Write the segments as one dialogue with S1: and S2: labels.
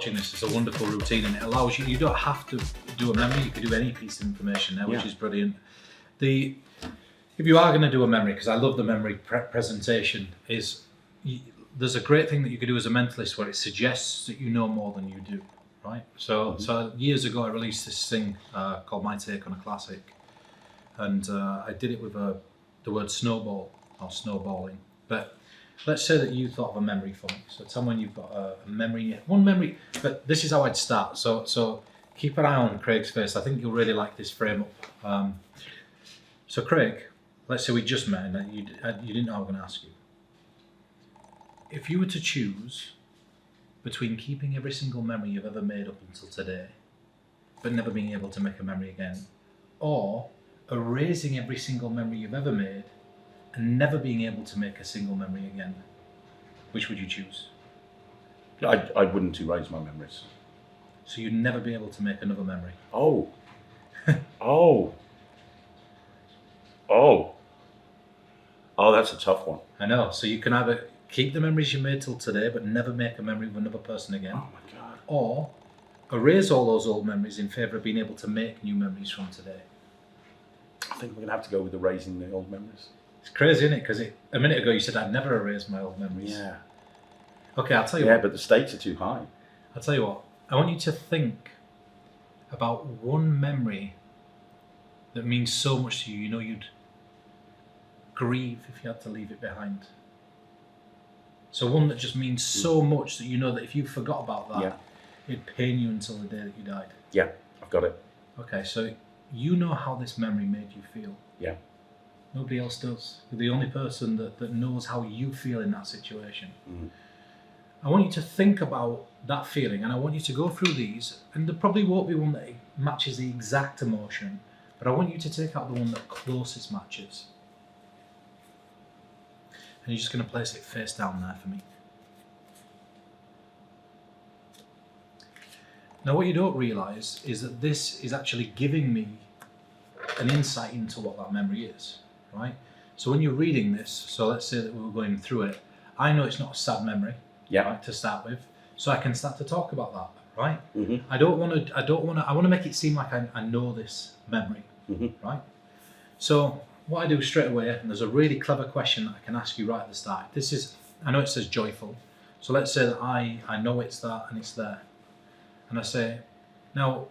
S1: watching this, it's a wonderful routine, and it allows you. You don't have to do a memory. You can do any piece of information there, which is brilliant. If you are going to do a memory, because I love the memory presentation, there's a great thing that you can do as a mentalist where it suggests that you know more than you do, right? So years ago I released this thing called My Take on a Classic, and I did it with the word snowball or snowballing. But let's say that you thought of a memory for me. So tell me when you've got a memory, one memory. But this is how I'd start. So keep an eye on Craig's face. I think you'll really like this frame up. So Craig, let's say we just met and you didn't know I was going to ask you. If you were to choose between keeping every single memory you've ever made up until today, but never being able to make a memory again, or erasing every single memory you've ever made and never being able to make a single memory again, which would you choose?
S2: I wouldn't erase my memories.
S1: So you'd never be able to make another memory?
S2: Oh. Oh, that's a tough one.
S1: I know. So you can either keep the memories you made till today, but never make a memory with another person again.
S2: Oh my God.
S1: Or erase all those old memories in favour of being able to make new memories from today.
S2: I think we're going to have to go with erasing the old memories.
S1: It's crazy, isn't it? Because a minute ago you said I'd never erase my old memories.
S2: Yeah.
S1: Okay, I'll tell you
S2: what.
S1: what.
S2: But the stakes are too high.
S1: I'll tell you what. I want you to think about one memory that means so much to you. You know, you'd grieve if you had to leave it behind. So one that just means so much that you know that if you forgot about that, it'd pain you until the day that you died.
S2: Yeah, I've got it.
S1: Okay, so you know how this memory made you feel.
S2: Yeah.
S1: Nobody else does. You're the only person that knows how you feel in that situation. I want you to think about that feeling, and I want you to go through these, and there probably won't be one that matches the exact emotion, but I want you to take out the one that closest matches. And you're just going to place it face down there for me. Now what you don't realise is that this is actually giving me an insight into what that memory is, right? So when you're reading this, so let's say that we were going through it, I know it's not a sad memory, right, to start with, so I can start to talk about that, right? I want to make it seem like I know this memory, right? So what I do straight away, and there's a really clever question that I can ask you right at the start. This is, I know it says joyful, so let's say that I know it's that and it's there. And I say, now,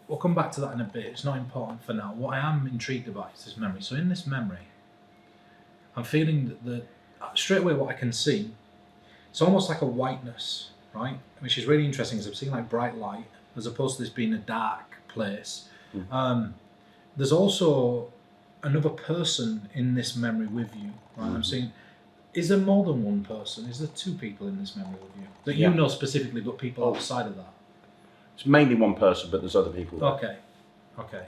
S1: we'll come back to that in a bit, it's not important for now. What I am intrigued about is this memory. So in this memory, I'm feeling that straight away what I can see, it's almost like a whiteness, right? Which is really interesting because I'm seeing like bright light, as opposed to this being a dark place. There's also another person in this memory with you, right? I'm seeing, is there more than one person? Is there two people in this memory with you? That you know specifically, but people outside of that?
S2: It's mainly one person, but there's other people there.
S1: Okay.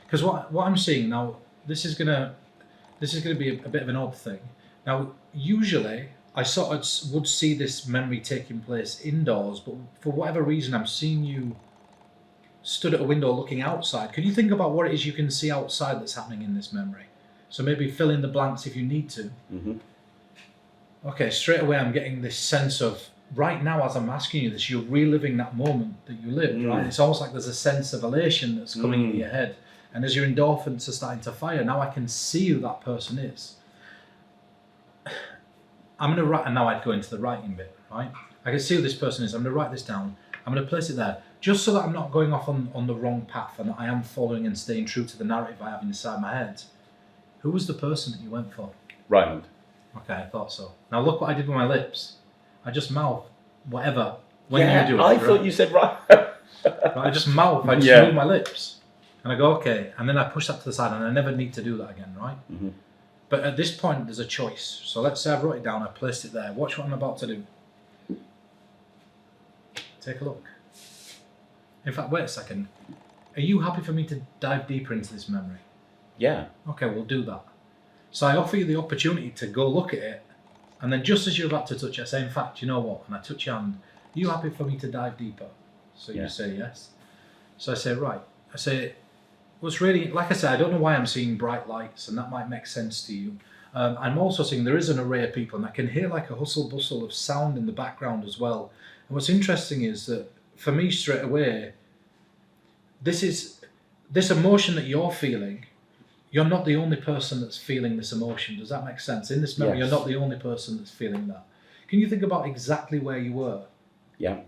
S1: Because what I'm seeing now, this is gonna be a bit of an odd thing. Now, usually I sort of would see this memory taking place indoors, but for whatever reason, I'm seeing you stood at a window looking outside. Can you think about what it is you can see outside that's happening in this memory? So maybe fill in the blanks if you need to. Okay, straight away I'm getting this sense of, right now as I'm asking you this, you're reliving that moment that you lived, right? It's almost like there's a sense of elation that's coming into your head. And as your endorphins are starting to fire, now I can see who that person is. I'm going to write, and now I'd go into the writing bit, right? I can see who this person is. I'm going to write this down. I'm going to place it there, just so that I'm not going off on the wrong path and that I am following and staying true to the narrative I have inside my head. Who was the person that you went for?
S2: Ryland.
S1: Okay, I thought so. Now look what I did with my lips. I just mouth whatever when you do it.
S2: I thought you said right.
S1: I just mouth, I just move my lips. And I go, okay, and then I push that to the side and I never need to do that again, right? But at this point, there's a choice. So let's say I wrote it down, I placed it there. Watch what I'm about to do. Take a look. In fact, wait a second. Are you happy for me to dive deeper into this memory?
S2: Yeah.
S1: Okay, we'll do that. So I offer you the opportunity to go look at it, and then just as you're about to touch it, I say, in fact, you know what? And I touch your hand. Are you happy for me to dive deeper? So you say yes. So I say, right. I say, what's really, like I said, I don't know why I'm seeing bright lights, and that might make sense to you. I'm also seeing there is an array of people, and I can hear like a hustle bustle of sound in the background as well. And what's interesting is that for me straight away, this emotion that you're feeling, you're not the only person that's feeling this emotion. Does that make sense? In this memory,
S2: Yes.
S1: you're not the only person that's feeling that. Can you think about exactly where you were?
S2: Yeah.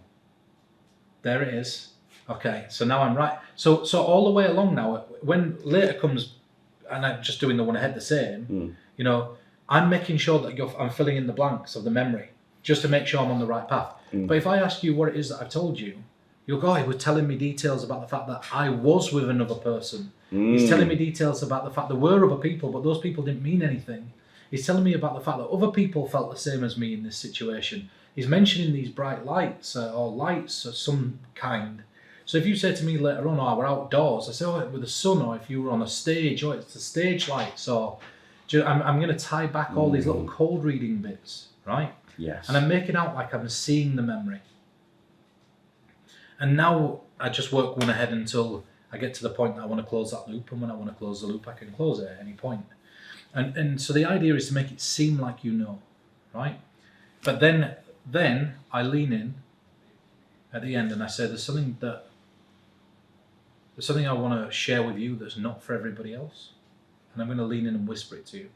S1: There it is. Okay, so now I'm right. So all the way along now, when later comes, and I'm just doing the one ahead the same, you know, I'm making sure that I'm filling in the blanks of the memory, just to make sure I'm on the right path. But if I ask you what it is that I've told you, you'll go, he was telling me details about the fact that I was with another person. He's telling me details about the fact there were other people, but those people didn't mean anything. He's telling me about the fact that other people felt the same as me in this situation. He's mentioning these bright lights or lights of some kind. So if you say to me later on, oh, we're outdoors, I say, oh, with the sun, or if you were on a stage, oh, it's the stage lights, or I'm going to tie back all these little cold reading bits, right?
S2: Yes.
S1: And I'm making out like I'm seeing the memory. And now I just work one ahead until I get to the point that I want to close that loop, and when I want to close the loop, I can close it at any point. And so the idea is to make it seem like you know, right? But then I lean in at the end and I say there's something I want to share with you that's not for everybody else, and I'm going to lean in and whisper it to you.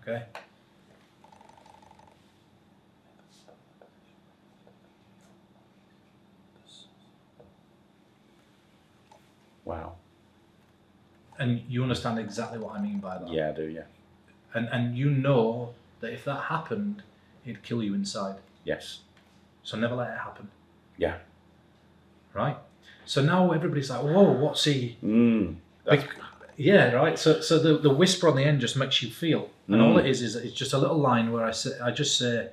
S1: Okay?
S2: Wow.
S1: And you understand exactly what I mean by that.
S2: Yeah, I do, yeah.
S1: And you know that if that happened, it'd kill you inside.
S2: Yes.
S1: So never let it happen.
S2: Yeah.
S1: Right? So now everybody's like, whoa, what's he?
S2: That's,
S1: Yeah, right. So the whisper on the end just makes you feel. And all it is it's just a little line where I just say,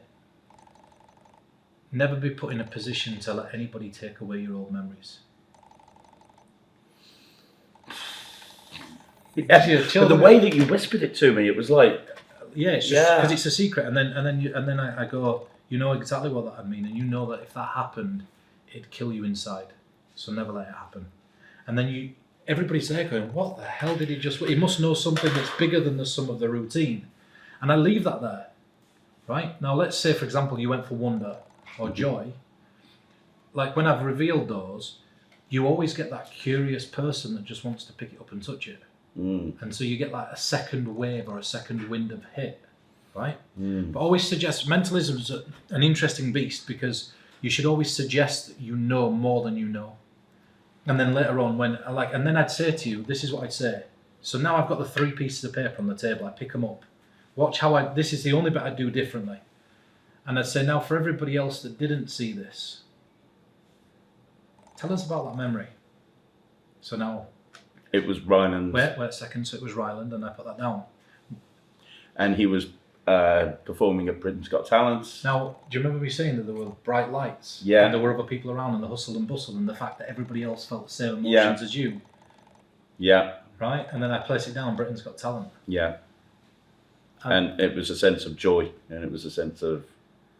S1: never be put in a position to let anybody take away your old memories.
S2: yeah. But the way that you whispered it to me, it was like,
S1: yeah, it's just because it's a secret, and then I go, you know exactly what that would mean, and you know that if that happened, it'd kill you inside. So never let it happen. And then everybody's there going, what the hell did he just? He must know something that's bigger than the sum of the routine. And I leave that there, right? Now let's say, for example, you went for wonder or joy. Like when I've revealed those, you always get that curious person that just wants to pick it up and touch it. And so you get like a second wave or a second wind of hit, right? But always suggest, mentalism is an interesting beast because you should always suggest that you know more than you know. And then later on and then I'd say to you, this is what I'd say. So now I've got the 3 pieces of paper on the table, I pick them up. Watch how this is the only bit I do differently. And I'd say, now for everybody else that didn't see this, tell us about that memory. So now,
S2: it was Ryan
S1: wait a second. So it was Ryland, and I put that down.
S2: and he was performing at Britain's Got Talent.
S1: Now, do you remember me saying that there were bright lights?
S2: Yeah.
S1: And there were other people around, and the hustle and bustle, and the fact that everybody else felt the same emotions as you.
S2: Yeah.
S1: Right? And then I place it down, Britain's Got Talent.
S2: Yeah. And it was a sense of joy, and it was a sense of,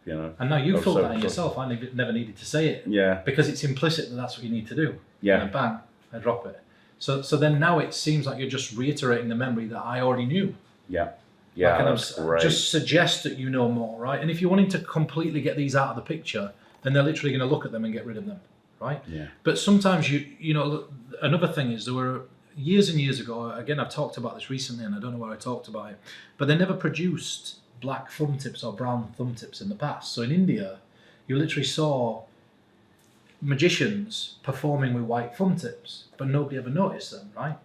S2: you know.
S1: And now you
S2: of
S1: felt
S2: so-
S1: that in yourself. I never needed to say it.
S2: Yeah.
S1: Because it's implicit that that's what you need to do.
S2: Yeah.
S1: And then bang, I drop it. So then now it seems like you're just reiterating the memory that I already knew.
S2: Yeah. Yeah,
S1: Like, and
S2: that's great.
S1: just suggest that you know more, right? And if you're wanting to completely get these out of the picture, then they're literally going to look at them and get rid of them, right?
S2: Yeah.
S1: But sometimes you know, another thing is there were years and years ago, again, I've talked about this recently and I don't know where I talked about it, but they never produced black thumb tips or brown thumb tips in the past. So in India, you literally saw magicians performing with white thumb tips, but nobody ever noticed them, right?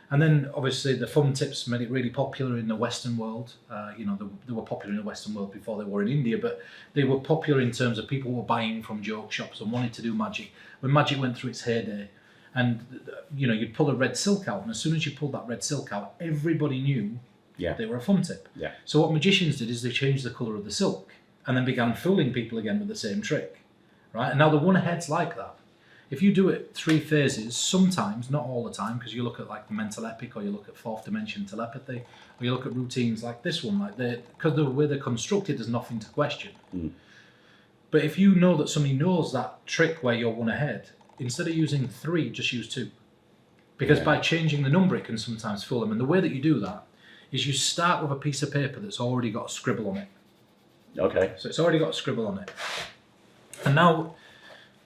S1: And then obviously the thumb tips made it really popular in the Western world. They were popular in the Western world before they were in India, but they were popular in terms of people were buying from joke shops and wanted to do magic. When magic went through its heyday, and you'd pull a red silk out, and as soon as you pulled that red silk out, everybody knew they were a thumb tip.
S2: Yeah.
S1: So what magicians did is they changed the colour of the silk and then began fooling people again with the same trick, right? And now the one ahead's like that. If you do it 3 phases, sometimes, not all the time, because you look at like the mental epic, or you look at 4th dimension telepathy, or you look at routines like this one, like because the way they're constructed, there's nothing to question. But if you know that somebody knows that trick where you're one ahead, instead of using 3, just use 2. Because by changing the number, it can sometimes fool them. And the way that you do that is you start with a piece of paper that's already got a scribble on it.
S2: Okay.
S1: So it's already got a scribble on it. And now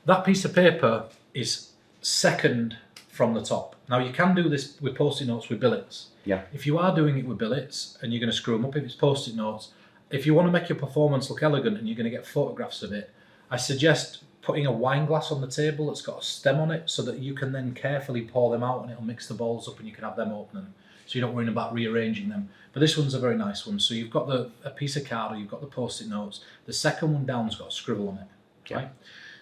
S1: that piece of paper is second from the top. Now you can do this with post-it notes with billets.
S2: Yeah.
S1: If you are doing it with billets and you're going to screw them up, if it's post-it notes, if you want to make your performance look elegant and you're going to get photographs of it, I suggest putting a wine glass on the table that's got a stem on it so that you can then carefully pour them out and it'll mix the balls up and you can have them open them. So you're not worrying about rearranging them. But this one's a very nice one. So you've got a piece of card or you've got the post-it notes. The second one down's got a scribble on it, right?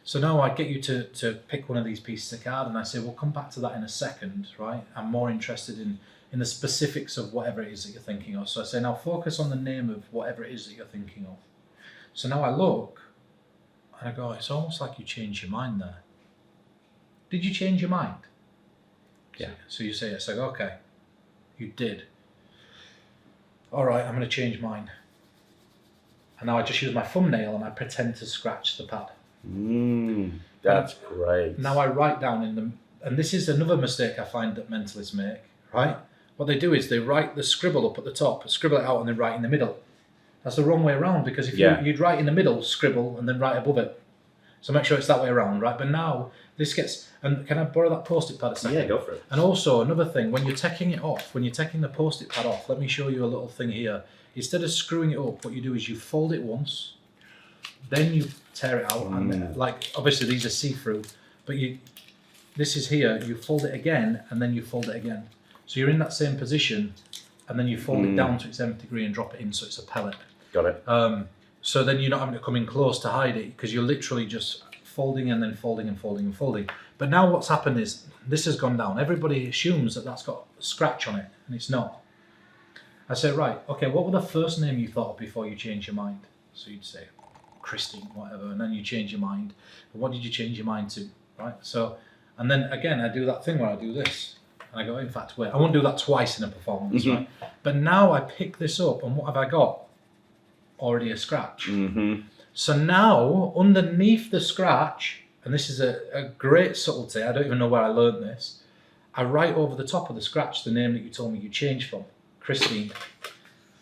S1: So now I get you to pick one of these pieces of card and I say, we'll come back to that in a second, right? I'm more interested in the specifics of whatever it is that you're thinking of. So I say, now focus on the name of whatever it is that you're thinking of. So now I look and I go, it's almost like you changed your mind there. Did you change your mind?
S2: Yeah.
S1: So you say, it's like, okay, you did. All right, I'm going to change mine. And now I just use my thumbnail and I pretend to scratch the pad.
S2: That's great.
S1: Now I write down in them, and this is another mistake I find that mentalists make, right? What they do is they write the scribble up at the top, scribble it out and then write in the middle. That's the wrong way around, because if you'd write in the middle, scribble, and then write above it. So make sure it's that way around, right? But now this gets, and can I borrow that post-it pad a second?
S2: Yeah, go for it.
S1: And also another thing, when you're taking it off, when you're taking the post-it pad off, let me show you a little thing here. Instead of screwing it up, what you do is you fold it once, then you tear it out, and like obviously these are see-through, but this is here, you fold it again, and then you fold it again. So you're in that same position, and then you fold it down to its nth degree and drop it in so it's a pellet.
S2: Got it.
S1: So then you're not having to come in close to hide it, because you're literally just folding and then folding and folding and folding. But now what's happened is this has gone down. Everybody assumes that that's got a scratch on it, and it's not. I say, right, okay, what were the first name you thought of before you changed your mind? So you'd say Christine, whatever, and then you change your mind. But what did you change your mind to, right? So, and then again, I do that thing where I do this. And I go, in fact, wait, I won't do that twice in a performance, right? But now I pick this up, and what have I got? Already a scratch. So now, underneath the scratch, and this is a great subtlety, I don't even know where I learned this, I write over the top of the scratch the name that you told me you changed from, Christine.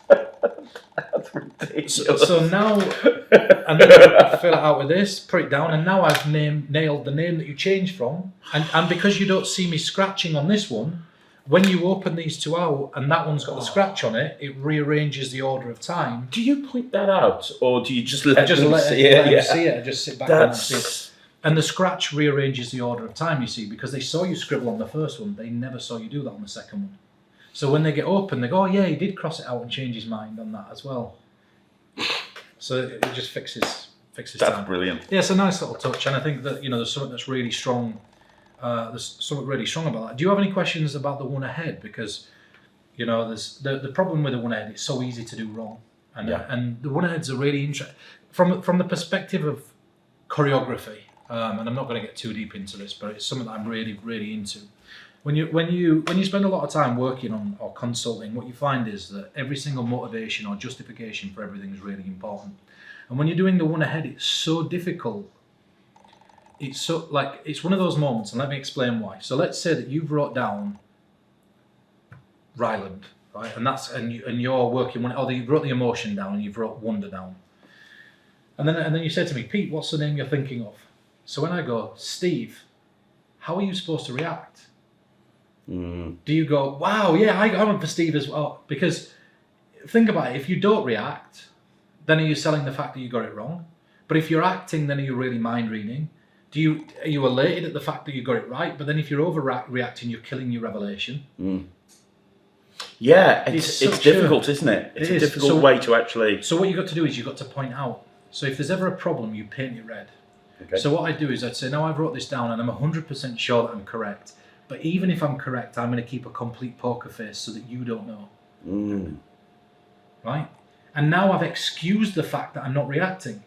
S2: That's ridiculous.
S1: So now, and then I fill it out with this, put it down, and now I've nailed the name that you changed from. And because you don't see me scratching on this one, when you open these two out and that one's got the scratch on it, it rearranges the order of time.
S2: Do you point that out, or do you just let them see
S1: it?
S2: it?
S1: See it. I just sit back and see it. And the scratch rearranges the order of time, you see, because they saw you scribble on the first one, they never saw you do that on the second one. So when they get open, they go, oh yeah, he did cross it out and change his mind on that as well. So it just fixes time.
S2: That's brilliant.
S1: Yeah, it's a nice little touch, and I think that there's something that's really strong. There's something really strong about that. Do you have any questions about the one ahead? Because there's the problem with the one ahead. It's so easy to do wrong, and the one aheads are really interesting from the perspective of choreography. And I'm not going to get too deep into this, but it's something that I'm really, really into. When you spend a lot of time working on or consulting, what you find is that every single motivation or justification for everything is really important. And when you're doing the one ahead, it's so difficult. It's one of those moments, and let me explain why. So let's say that you've wrote down Ryland, right? And you're working one, or you wrote the emotion down and you've wrote wonder down. And then you said to me, Pete, what's the name you're thinking of? So when I go, Steve, how are you supposed to react? Do you go, wow, yeah, I went for Steve as well? Because think about it, if you don't react, then are you selling the fact that you got it wrong? But if you're acting, then are you really mind reading? Are you elated at the fact that you got it right? But then if you're overreacting, you're killing your revelation.
S2: Yeah, it's difficult, isn't it? It's a difficult way to actually...
S1: So what you've got to do is you've got to point out. So if there's ever a problem, you paint it red. Okay. So what I do is I'd say, now I've wrote this down and I'm 100% sure that I'm correct. But even if I'm correct, I'm going to keep a complete poker face so that you don't know. Right? And now I've excused the fact that I'm not reacting.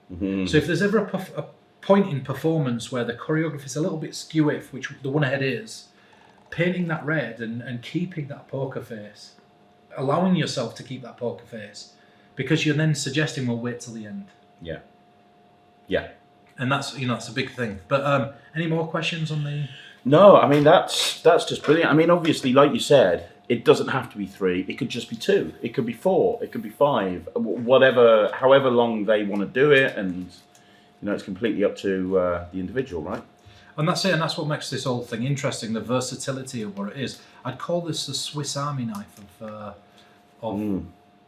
S1: So if there's ever a point in performance where the choreography is a little bit skew-if, which the one ahead is, painting that red and keeping that poker face, allowing yourself to keep that poker face, because you're then suggesting we'll wait till the end.
S2: Yeah.
S1: And that's it's a big thing. But any more questions on the...
S2: No, I mean, that's just brilliant. I mean, obviously, like you said, it doesn't have to be 3. It could just be 2. It could be 4. It could be 5. Whatever, however long they want to do it. And, You know, it's completely up to the individual, right?
S1: And that's it, and that's what makes this whole thing interesting, the versatility of what it is. I'd call this the Swiss Army knife of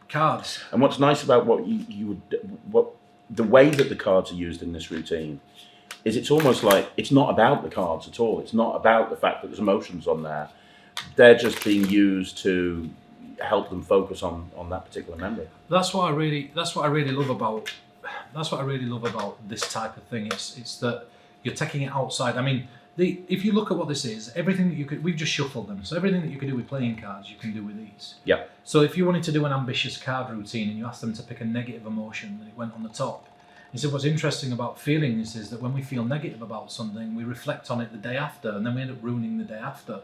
S1: cards.
S2: And what's nice about what the way that the cards are used in this routine is it's almost like it's not about the cards at all. It's not about the fact that there's emotions on there. They're just being used to help them focus on that particular memory.
S1: That's what I really love about this type of thing. It's that you're taking it outside. I mean, if you look at what this is, everything that we've just shuffled them. So everything that you can do with playing cards, you can do with these.
S2: Yeah.
S1: So if you wanted to do an ambitious card routine and you asked them to pick a negative emotion and it went on the top, he said what's interesting about feelings is that when we feel negative about something, we reflect on it the day after, and then we end up ruining the day after.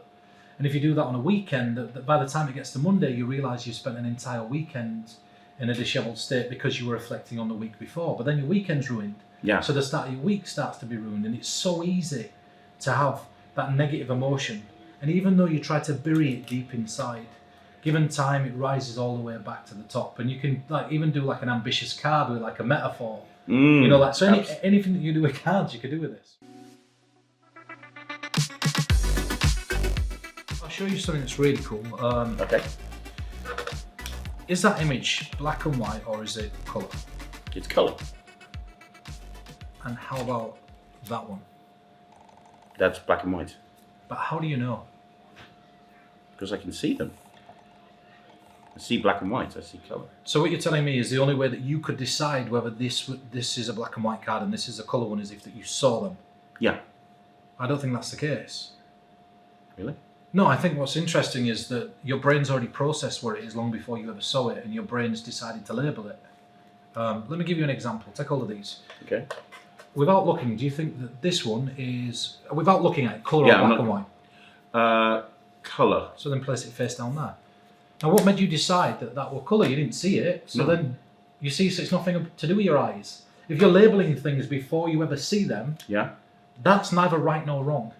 S1: And if you do that on a weekend, that by the time it gets to Monday, you realise you spent an entire weekend in a dishevelled state because you were reflecting on the week before. But then your weekend's ruined.
S2: Yeah.
S1: So the start of your week starts to be ruined, and it's so easy to have that negative emotion. And even though you try to bury it deep inside, given time, it rises all the way back to the top. And you can even do an ambitious card with a metaphor. You know, so anything that you do with cards, you can do with this. I'll show you something that's really cool.
S2: Okay.
S1: Is that image black and white or is it colour?
S2: It's colour.
S1: And how about that one?
S2: That's black and white.
S1: But how do you know?
S2: Because I can see them. I see black and white, I see colour.
S1: So what you're telling me is the only way that you could decide whether this is a black and white card and this is a colour one is if that you saw them.
S2: Yeah.
S1: I don't think that's the case.
S2: Really?
S1: No, I think what's interesting is that your brain's already processed where it is long before you ever saw it, and your brain's decided to label it. Let me give you an example. Take hold of these.
S2: Okay.
S1: Without looking, do you think that this one is, without looking at it, colour or black and white?
S2: Colour.
S1: So then place it face down there. Now what made you decide that that were colour? You didn't see it, so then you see, so it's nothing to do with your eyes. If you're labelling things before you ever see them, that's neither right nor wrong.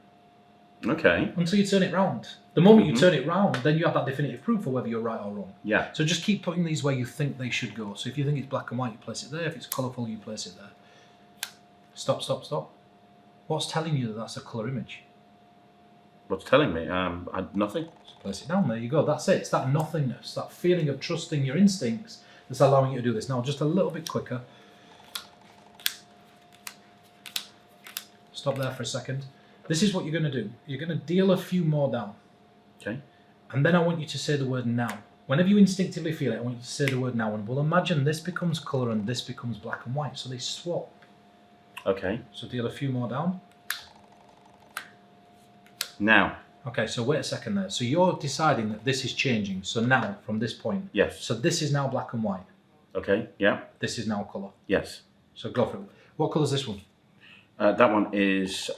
S2: Okay.
S1: Until you turn it round. The moment you turn it round, then you have that definitive proof of whether you're right or wrong.
S2: Yeah.
S1: So just keep putting these where you think they should go. So if you think it's black and white, you place it there. If it's colourful, you place it there. Stop, stop, stop. What's telling you that that's a colour image?
S2: What's telling me? Nothing.
S1: Just place it down. There you go. That's it. It's that nothingness, that feeling of trusting your instincts that's allowing you to do this. Now, just a little bit quicker. Stop there for a second. This is what you're going to do. You're going to deal a few more down.
S2: Okay.
S1: And then I want you to say the word now. Whenever you instinctively feel it, I want you to say the word now. And we'll imagine this becomes colour and this becomes black and white. So they swap.
S2: Okay.
S1: So deal a few more down.
S2: Now.
S1: Okay, so wait a second there. So you're deciding that this is changing. So now, from this point.
S2: Yes.
S1: So this is now black and white.
S2: Okay, yeah.
S1: This is now colour.
S2: Yes.
S1: So go for it. What colour is this one?
S2: That one is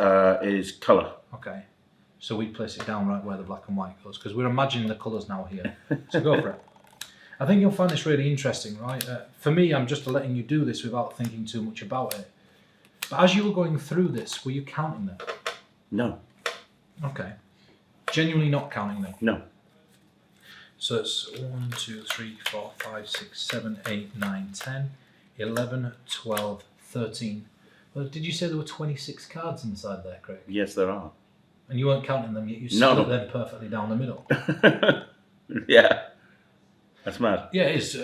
S2: colour.
S1: Okay. So we place it down right where the black and white goes, because we're imagining the colours now here. So go for it. I think you'll find this really interesting, right? For me, I'm just letting you do this without thinking too much about it. But as you were going through this, were you counting them?
S2: No.
S1: Okay. Genuinely not counting them?
S2: No.
S1: So it's 1, 2, 3, 4, 5, 6, 7, 8, 9, 10, 11, 12, 13. Well, did you say there were 26 cards inside there, Craig?
S2: Yes, there are.
S1: And you weren't counting them yet, you split them perfectly down the middle.
S2: Yeah. That's mad.
S1: Yeah, it is.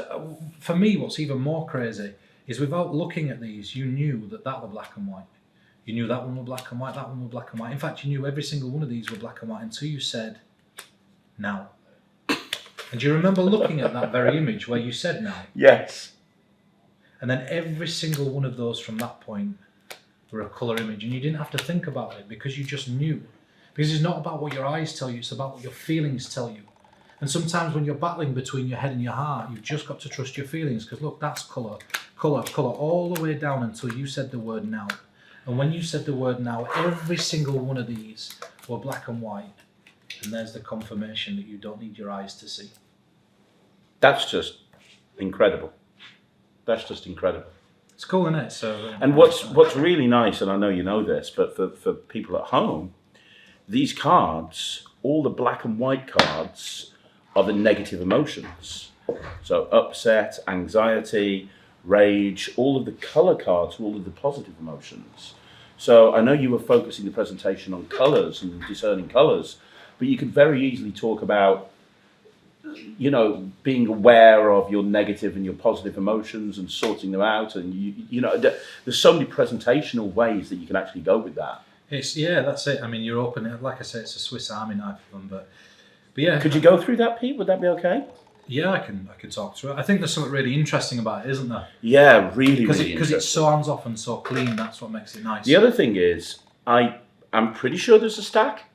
S1: For me, what's even more crazy is without looking at these, you knew that that were black and white. You knew that one were black and white, that one were black and white. In fact, you knew every single one of these were black and white until you said, now. And do you remember looking at that very image where you said now?
S2: Yes.
S1: And then every single one of those from that point were a colour image, and you didn't have to think about it because you just knew. Because it's not about what your eyes tell you, it's about what your feelings tell you. And sometimes when you're battling between your head and your heart, you've just got to trust your feelings, because look, that's colour, colour, colour, all the way down until you said the word now. And when you said the word now, every single one of these were black and white. And there's the confirmation that you don't need your eyes to see.
S2: That's just incredible. That's just incredible.
S1: It's cool, isn't it? So,
S2: and what's really nice, and I know you know this, but for people at home, these cards, all the black and white cards, are the negative emotions. So upset, anxiety, rage, all of the colour cards, all of the positive emotions. So I know you were focusing the presentation on colours and discerning colours, but you could very easily talk about, being aware of your negative and your positive emotions and sorting them out. And, there's so many presentational ways that you can actually go with that.
S1: That's it. I mean, you're open, like I say, it's a Swiss Army knife of them, but yeah.
S2: Could you go through that, Pete? Would that be okay?
S1: Yeah, I can talk through it. I think there's something really interesting about it, isn't there?
S2: Yeah, really,
S1: Because it's so hands-off and so clean, that's what makes it nice.
S2: The other thing is, I'm pretty sure there's a stack.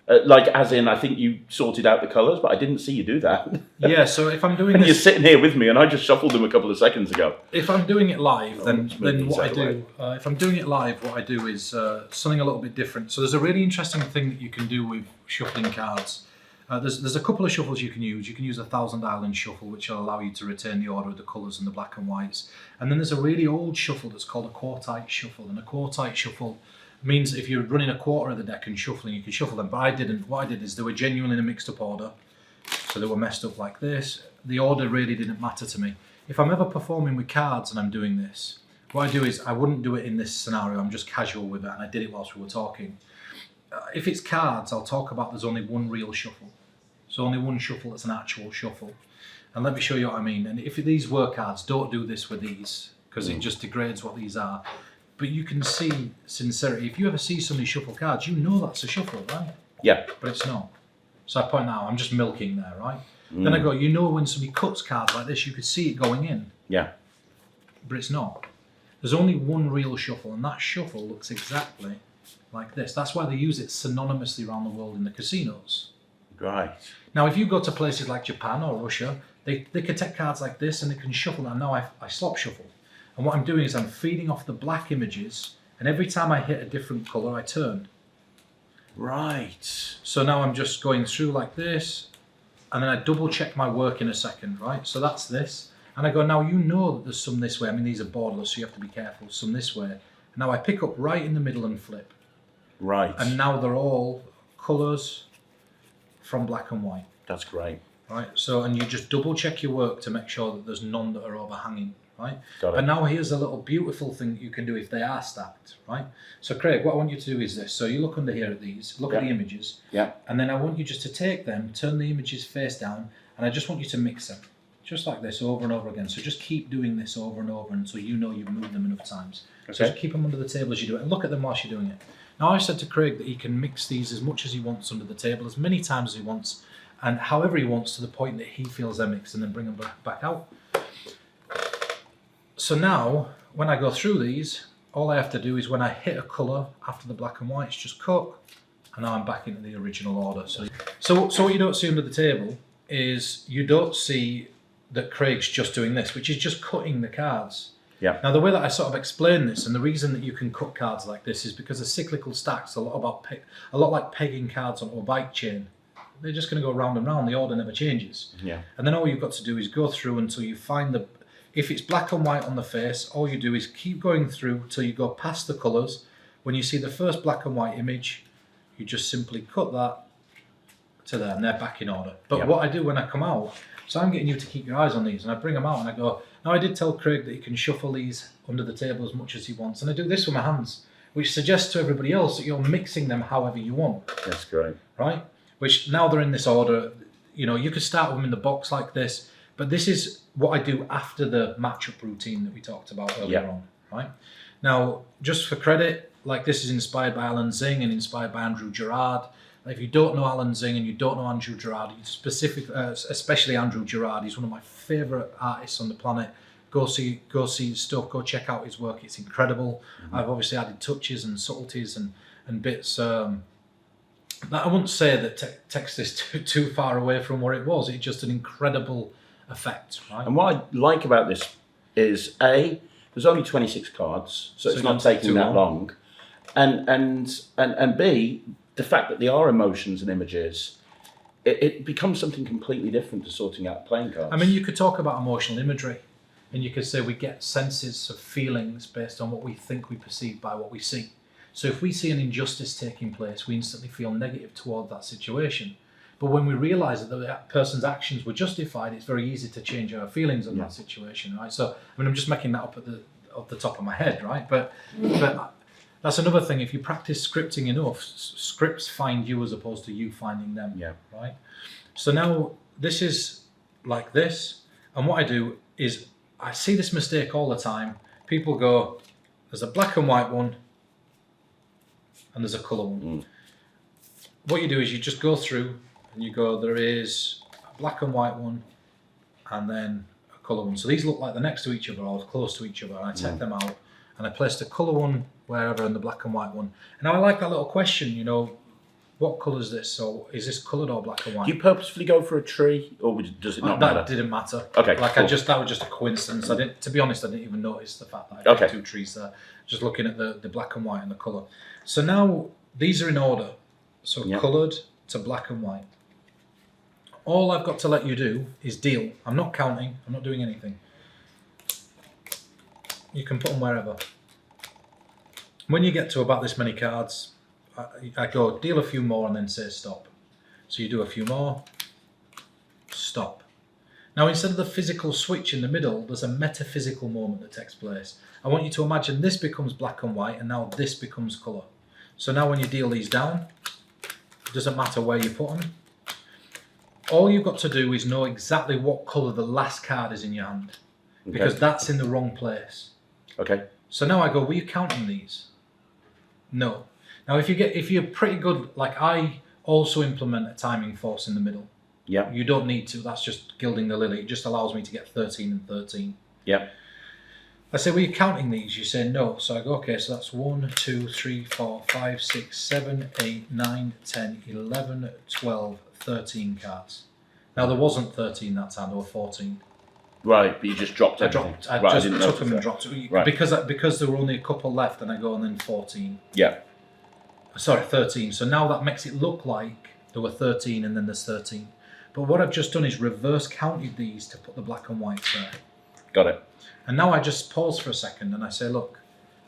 S2: As in, I think you sorted out the colours, but I didn't see you do that.
S1: Yeah, so if I'm doing
S2: and
S1: this...
S2: you're sitting here with me, and I just shuffled them a couple of seconds ago.
S1: If I'm doing it live, then what I do... if I'm doing it live, what I do is something a little bit different. So there's a really interesting thing that you can do with shuffling cards. There's a couple of shuffles you can use. You can use a 1,000 Island shuffle, which will allow you to retain the order of the colours and the black and whites. And then there's a really old shuffle that's called a quartite shuffle. And a quartite shuffle means if you're running a quarter of the deck and shuffling, you can shuffle them. But I didn't. What I did is they were genuinely in a mixed up order. So they were messed up like this. The order really didn't matter to me. If I'm ever performing with cards and I'm doing this, what I do is I wouldn't do it in this scenario. I'm just casual with it, and I did it whilst we were talking. If it's cards, I'll talk about there's only one real shuffle. So only one shuffle that's an actual shuffle. And let me show you what I mean. And if these were cards, don't do this with these, because it just degrades what these are. But you can see sincerity. If you ever see somebody shuffle cards, you know that's a shuffle, right?
S2: Yeah.
S1: But it's not. So I point out, I'm just milking there, right? Then I go, when somebody cuts cards like this, you could see it going in.
S2: Yeah.
S1: But it's not. There's only one real shuffle, and that shuffle looks exactly like this. That's why they use it synonymously around the world in the casinos.
S2: Right.
S1: Now, if you go to places like Japan or Russia, they can take cards like this and they can shuffle them. Now I slop shuffle. And what I'm doing is I'm feeding off the black images, and every time I hit a different colour, I turn.
S2: Right.
S1: So now I'm just going through like this, and then I double check my work in a second, right? So that's this. And I go, now you know that there's some this way. I mean, these are borderless, so you have to be careful. Some this way. And now I pick up right in the middle and flip.
S2: Right.
S1: And now they're all colours from black and white.
S2: That's great.
S1: Right, so, and you just double check your work to make sure that there's none that are overhanging, right?
S2: Got it.
S1: And now here's a little beautiful thing that you can do if they are stacked, right? So Craig, what I want you to do is this. So you look under here at these, look at the images.
S2: Yeah.
S1: And then I want you just to take them, turn the images face down, and I just want you to mix them. Just like this, over and over again. So just keep doing this over and over until you know you've moved them enough times. Okay. So just keep them under the table as you do it, and look at them whilst you're doing it. Now I've said to Craig that he can mix these as much as he wants under the table, as many times as he wants, and however he wants to the point that he feels they're mixed, and then bring them back out. So now, when I go through these, all I have to do is when I hit a colour after the black and whites, just cut, and now I'm back into the original order. So what you don't see under the table is you don't see that Craig's just doing this, which is just cutting the cards.
S2: Yeah.
S1: Now the way that I sort of explain this, and the reason that you can cut cards like this, is because a cyclical stack's a lot like pegging cards onto a bike chain. They're just going to go round and round. The order never changes.
S2: Yeah. And
S1: then all you've got to do is go through until you find if it's black and white on the face, all you do is keep going through till you go past the colours. When you see the first black and white image, you just simply cut that to there, and they're back in order. But what I do when I come out, so I'm getting you to keep your eyes on these, and I bring them out and I go, now I did tell Craig that he can shuffle these under the table as much as he wants, and I do this with my hands, which suggests to everybody else that you're mixing them however you want.
S2: That's great.
S1: Right? Which now they're in this order, you could start with them in the box like this, but this is what I do after the matchup routine that we talked about earlier on, right? Now, just for credit, like this is inspired by Alan Zing and inspired by Andrew Gerard. If you don't know Alan Zing and you don't know Andrew Gerard, especially Andrew Gerard, he's one of my favourite artists on the planet. Go see his stuff, go check out his work, it's incredible. Mm-hmm. I've obviously added touches and subtleties and bits. I wouldn't say that takes this too far away from where it was. It's just an incredible effect, right?
S2: And what I like about this is there's only 26 cards, so it's not taking that long. And B, the fact that they are emotions and images, it becomes something completely different to sorting out playing cards.
S1: I mean, you could talk about emotional imagery, and you could say we get senses of feelings based on what we think we perceive by what we see. So if we see an injustice taking place, we instantly feel negative toward that situation. But when we realise that the person's actions were justified, it's very easy to change our feelings on that situation, right? So, I mean, I'm just making that up off the top of my head, right? But that's another thing. If you practice scripting enough, scripts find you as opposed to you finding them, right? So now this is like this, and what I do is I see this mistake all the time. People go, there's a black and white one, and there's a colour one. What you do is you just go through and you go, there is a black and white one and then a colour one. So these look like they're next to each other or close to each other, and I take them out and I place the colour one wherever and the black and white one. And now I like that little question, you know, what colour is this? So is this coloured or black and white?
S2: Do you purposefully go for a tree, or does it not matter?
S1: That didn't matter.
S2: Okay,
S1: like
S2: cool.
S1: that was just a coincidence. To be honest, I didn't even notice the fact that I got 2 trees there. Just looking at the black and white and the colour. So now these are in order. So coloured to black and white. All I've got to let you do is deal. I'm not counting. I'm not doing anything. You can put them wherever. When you get to about this many cards, I go deal a few more and then say stop. So you do a few more, stop. Now instead of the physical switch in the middle, there's a metaphysical moment that takes place. I want you to imagine this becomes black and white and now this becomes colour. So now when you deal these down, it doesn't matter where you put them. All you've got to do is know exactly what colour the last card is in your hand, because that's in the wrong place. Okay. So now I go, were you counting these? No. Now if you're pretty good, like I also implement a timing force in the middle. Yeah. You don't need to, that's just gilding the lily. It just allows me to get 13 and 13. Yeah. I say, were you counting these? You say no. So I go, okay, so that's 1, 2, 3, 4, 5, 6, 7, 8, 9, 10, 11, 12, 13 cards. Now there wasn't 13 that time, there were 14.
S2: Right, but you just dropped everything.
S1: I just took them and dropped it. Right. Because there were only a couple left, and I go and then 14. Yeah. Sorry, 13. So now that makes it look like there were 13 and then there's 13. But what I've just done is reverse counted these to put the black and whites there. Got it. And now I just pause for a second and I say, look,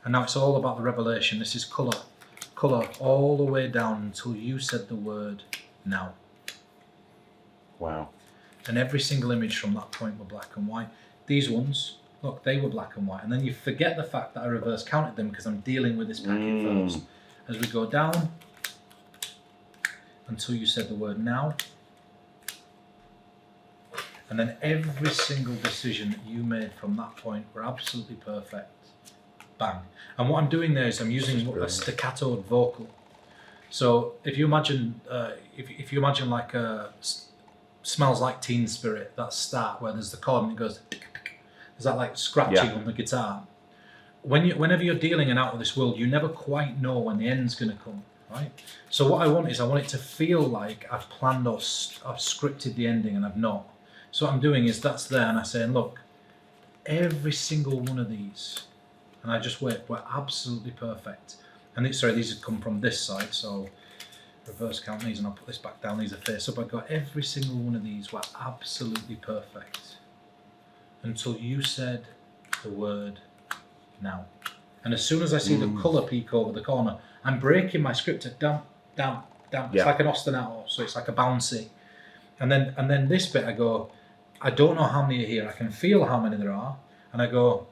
S1: and now it's all about the revelation. This is colour. Colour all the way down until you said the word now. Wow. And every single image from that point were black and white. These ones, look, they were black and white. And then you forget the fact that I reverse counted them because I'm dealing with this packet first. As we go down until you said the word now. And then every single decision that you made from that point were absolutely perfect. Bang. And what I'm doing there is I'm using a staccato vocal. So if you imagine, if you imagine like a Smells Like Teen Spirit, that start where there's the chord and it goes, there's that like scratching on the guitar. Whenever you're dealing in Out of This World, you never quite know when the end's going to come, right? So what I want it to feel like I've planned or I've scripted the ending and I've not. So what I'm doing is that's there and I'm saying, look, every single one of these, and I just wait, were absolutely perfect. And these have come from this side, so reverse count these and I'll put this back down, these are face up. I've got every single one of these were absolutely perfect until you said the word now. And as soon as I see the colour peek over the corner, I'm breaking my script to damp. It's like an ostinato, so it's like a bouncy. And then this bit I go, I don't know how many are here, I can feel how many there are, and I go,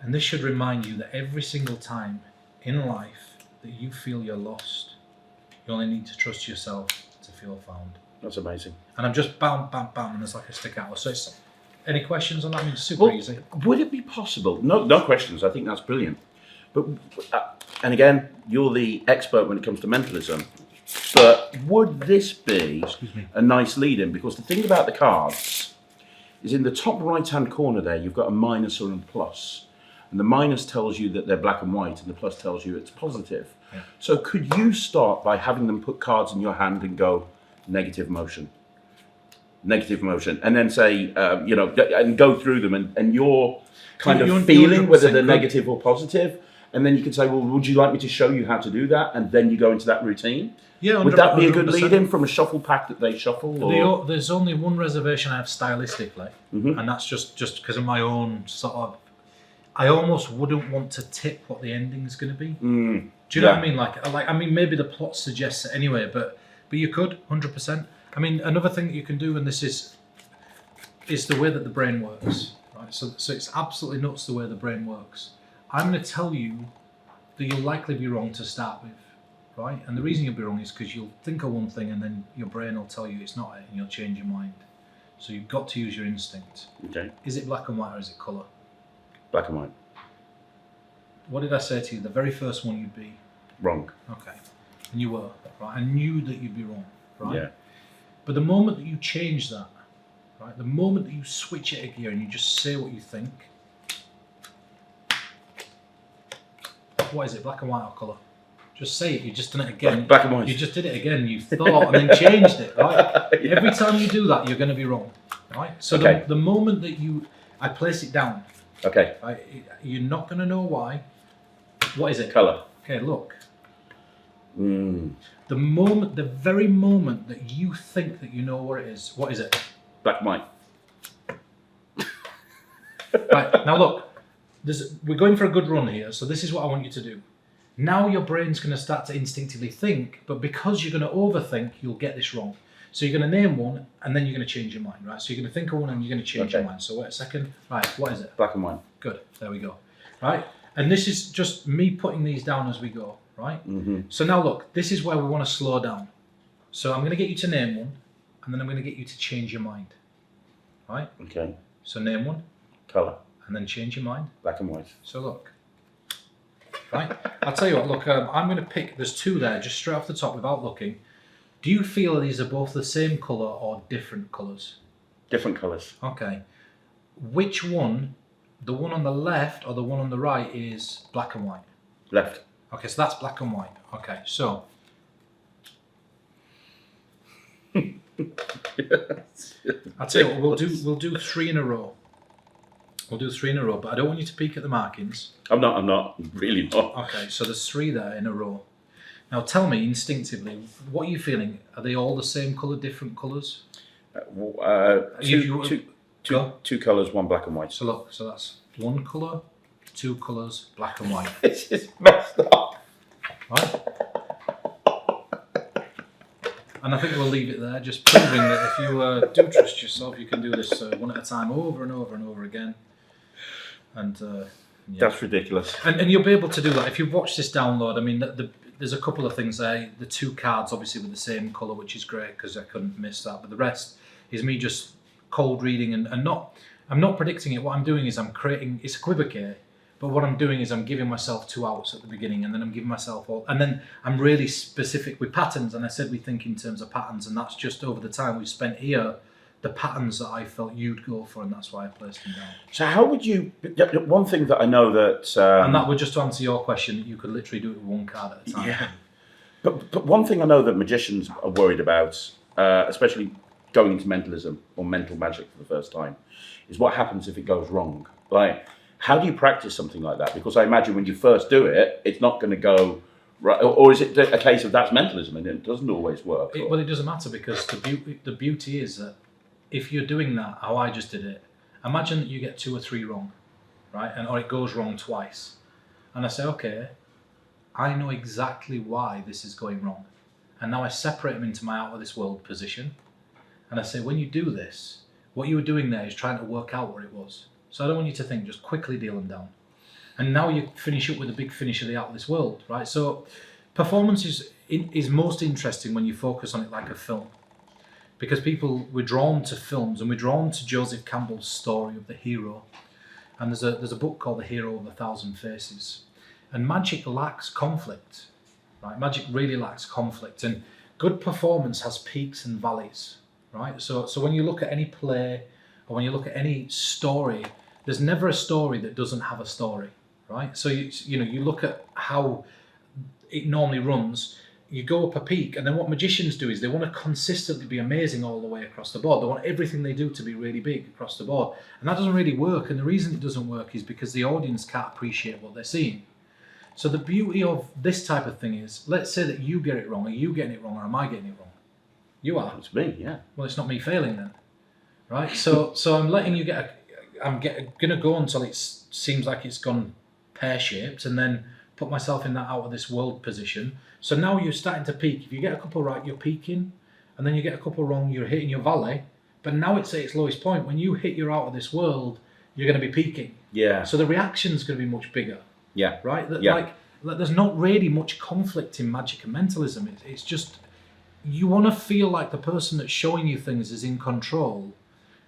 S1: and this should remind you that every single time in life that you feel you're lost, you only need to trust yourself to feel found. That's amazing. And I'm just bam, bam, bam, and there's like a staccato. So it's, any questions on that? I mean, it's super easy.
S2: Would it be possible? No questions. I think that's brilliant. But and again, you're the expert when it comes to mentalism. But would this be a nice lead-in? Because the thing about the cards is in the top right-hand corner there, you've got a minus or a plus. And the minus tells you that they're black and white, and the plus tells you it's positive. Yeah. So could you start by having them put cards in your hand and go, negative emotion, and then say, and go through them, and you're kind of feeling whether they're negative or positive. And then you can say, well, would you like me to show you how to do that? And then you go into that routine. Yeah, would that be a good lead-in from a shuffle pack that they shuffle?
S1: There's only one reservation I have stylistically, and that's just because of my own sort of. I almost wouldn't want to tip what the ending's going to be. Do you know what I mean? Like, I mean, maybe the plot suggests it anyway, but But you could, 100%. I mean, another thing that you can do, and this is the way that the brain works, right? So it's absolutely nuts the way the brain works. I'm going to tell you that you'll likely be wrong to start with, right? And the reason you'll be wrong is because you'll think of one thing and then your brain will tell you it's not it and you'll change your mind. So you've got to use your instinct.
S2: Okay.
S1: Is it black and white or is it colour?
S2: Black and white.
S1: What did I say to you? The very first one you'd be?
S2: Wrong.
S1: Okay. And you were, right? I knew that you'd be wrong, right?
S2: Yeah.
S1: But the moment that you change that, right? The moment that you switch it a gear and you just say what you think, what is it, black and white or colour? Just say it, you just done it again.
S2: Black and white.
S1: You just did it again, you thought and then changed it, right?
S2: Yeah.
S1: Every time you do that, you're going to be wrong, right? So
S2: Okay.
S1: the moment that I place it down,
S2: Okay.
S1: right, you're not going to know why. What is it?
S2: Colour.
S1: Okay, look.
S2: Mm.
S1: The very moment that you think that you know what it is, what is it?
S2: Black and white.
S1: Right, now look, we're going for a good run here, so this is what I want you to do. Now your brain's going to start to instinctively think, but because you're going to overthink, you'll get this wrong. So you're going to name one, and then you're going to change your mind, right? So you're going to think of one, and you're going to change your mind. So wait a second. Right, what is it?
S2: Black and white.
S1: Good, there we go. Right, and this is just me putting these down as we go, right?
S2: Mm-hmm.
S1: So now look, this is where we want to slow down. So I'm going to get you to name one, and then I'm going to get you to change your mind, right?
S2: Okay.
S1: So name one,
S2: Colour.
S1: and then change your mind.
S2: Black and white.
S1: So look, right? I'll tell you what, look, I'm going to pick, there's two there, just straight off the top without looking. Do you feel these are both the same colour or different colours?
S2: Different colours.
S1: Okay. Which one, the one on the left or the one on the right, is black and white?
S2: Left.
S1: Okay, so that's black and white. Okay, so. I'll tell you what, we'll do 3 in a row. We'll do 3 in a row, but I don't want you to peek at the markings.
S2: I'm not, really not.
S1: Okay, so there's 3 there in a row. Now tell me instinctively, what are you feeling? Are they all the same colour, different colours?
S2: Two colours, one black and white.
S1: So look, so that's 1 colour, 2 colours, black and white.
S2: It's just messed up.
S1: Right? And I think we'll leave it there, just proving that if you do trust yourself, you can do this one at a time, over and over and over again. And yeah.
S2: That's ridiculous.
S1: And you'll be able to do that if you've watched this download. I mean, there's a couple of things there. The 2 cards, obviously, with the same colour, which is great because I couldn't miss that. But the rest is me just cold reading and I'm not predicting it. What I'm doing is I'm creating. It's equivoque, but what I'm doing is I'm giving myself 2 outs at the beginning, and then I'm giving myself all, and then I'm really specific with patterns. And I said we think in terms of patterns, and that's just over the time we've spent here. The patterns that I felt you'd go for, and that's why I placed them down. So
S2: how would you? One thing that I know that,
S1: and that would just to answer your question, that you could literally do it with 1 card at a time.
S2: Yeah. But one thing I know that magicians are worried about, especially going into mentalism or mental magic for the first time, is what happens if it goes wrong. Like, how do you practice something like that? Because I imagine when you first do it, it's not going to go right. Or is it a case of that's mentalism and it doesn't always work?
S1: Well, it doesn't matter because the beauty is that if you're doing that, how I just did it, imagine that you get 2 or 3 wrong, right? Or it goes wrong twice. And I say, okay, I know exactly why this is going wrong. And now I separate them into my out of this world position. And I say, when you do this, what you were doing there is trying to work out what it was. So I don't want you to think, just quickly deal them down. And now you finish up with a big finish of the out of this world, right? So performance is most interesting when you focus on it like a film. Because we're drawn to films, and we're drawn to Joseph Campbell's story of the hero. And there's a book called The Hero of 1,000 Faces. And magic lacks conflict, right? Magic really lacks conflict. And good performance has peaks and valleys, right? So when you look at any play, or when you look at any story, there's never a story that doesn't have a story, right? So you look at how it normally runs. You go up a peak, and then what magicians do is they want to consistently be amazing all the way across the board. They want everything they do to be really big across the board. And that doesn't really work. And the reason it doesn't work is because the audience can't appreciate what they're seeing. So the beauty of this type of thing is, let's say that you get it wrong. Are you getting it wrong, or am I getting it wrong? You are.
S2: It's me, yeah.
S1: Well, it's not me failing then, right? So I'm letting you I'm going to go until it seems like it's gone pear-shaped, and then put myself in that out of this world position. So now you're starting to peak. If you get a couple right, you're peaking, and then you get a couple wrong, you're hitting your valley. But now it's at its lowest point. When you hit your out of this world, you're going to be peaking.
S2: Yeah.
S1: So the reaction's going to be much bigger.
S2: Yeah.
S1: Right?
S2: Yeah.
S1: Like there's not really much conflict in magic and mentalism. It's just you want to feel like the person that's showing you things is in control.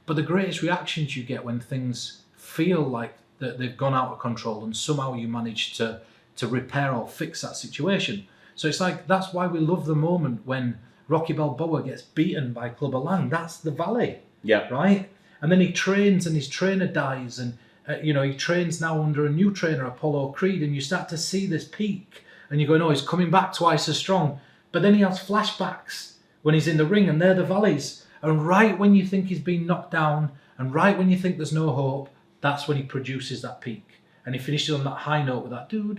S1: But the greatest reactions you get when things feel like that they've gone out of control and somehow you manage to repair or fix that situation. So it's like, that's why we love the moment when Rocky Balboa gets beaten by Clubber Lang. That's the valley.
S2: Yeah.
S1: Right? And then he trains and his trainer dies and he trains now under a new trainer, Apollo Creed, and you start to see this peak and you're going, oh, he's coming back twice as strong. But then he has flashbacks when he's in the ring and they're the valleys. And right when you think he's been knocked down and right when you think there's no hope, that's when he produces that peak. And he finishes on that high note with that do,